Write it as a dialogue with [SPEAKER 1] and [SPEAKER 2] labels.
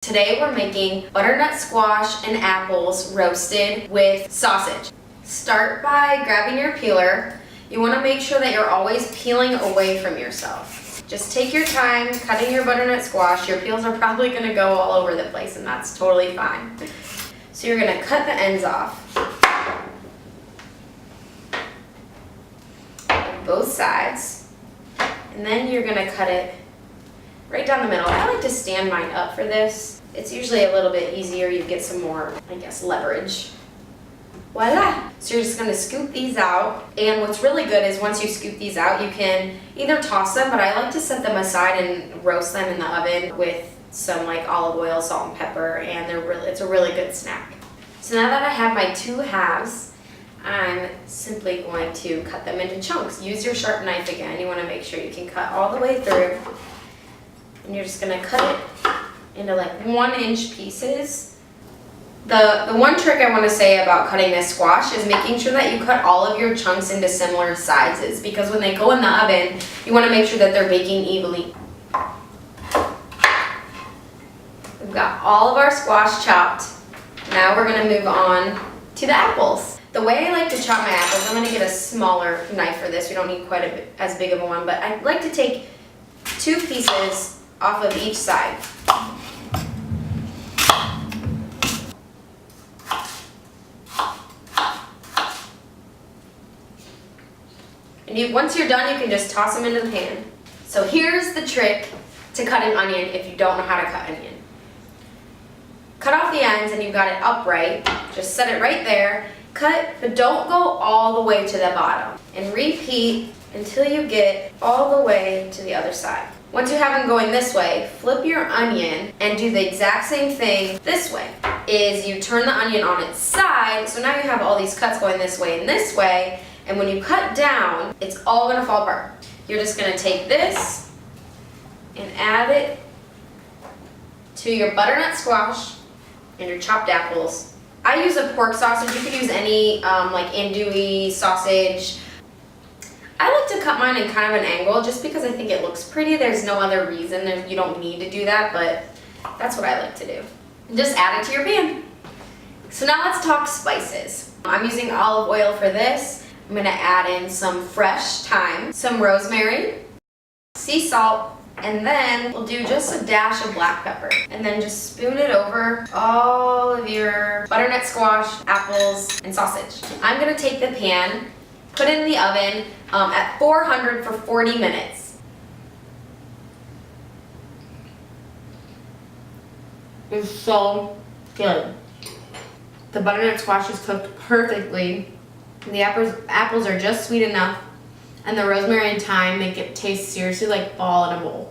[SPEAKER 1] Today we're making butternut squash and apples roasted with sausage. Start by grabbing your peeler. You want to make sure that you're always peeling away from yourself. Just take your time cutting your butternut squash. Your peels are probably going to go all over the place, and that's totally fine. So you're going to cut the ends off. Both sides. And then you're going to cut it right down the middle. I like to stand mine up for this. It's usually a little bit easier. You get some more, I guess, leverage. Voila! So you're just going to scoop these out. And what's really good is once you scoop these out, you can either toss them, but I like to set them aside and roast them in the oven with some like olive oil, salt, and pepper, and it's a really good snack. So now that I have my two halves, I'm simply going to cut them into chunks. Use your sharp knife again. You want to make sure you can cut all the way through. And you're just going to cut it into like 1-inch pieces. The one trick I want to say about cutting this squash is making sure that you cut all of your chunks into similar sizes, because when they go in the oven, you want to make sure that they're baking evenly. We've got all of our squash chopped. Now we're going to move on to the apples. The way I like to chop my apples, I'm going to get a smaller knife for this. We don't need quite as big of a one, but I like to take 2 pieces off of each side. And once you're done, you can just toss them into the pan. So here's the trick to cut an onion if you don't know how to cut onion. Cut off the ends and you've got it upright. Just set it right there. Cut, but don't go all the way to the bottom. And repeat until you get all the way to the other side. Once you have them going this way, flip your onion and do the exact same thing this way. Is you turn the onion on its side, so now you have all these cuts going this way and this way, and when you cut down, it's all gonna fall apart. You're just gonna take this and add it to your butternut squash and your chopped apples. I use a pork sausage. You could use any like andouille sausage. I like to cut mine in kind of an angle just because I think it looks pretty. There's no other reason. You don't need to do that, but that's what I like to do. Just add it to your pan. So now let's talk spices. I'm using olive oil for this. I'm gonna add in some fresh thyme, some rosemary, sea salt, and then we'll do just a dash of black pepper. And then just spoon it over all of your butternut squash, apples, and sausage. I'm gonna take the pan, put it in the oven at 400 for 40 minutes. It's so good. The butternut squash is cooked perfectly. The apples are just sweet enough, and the rosemary and thyme make it taste seriously like ball in a bowl.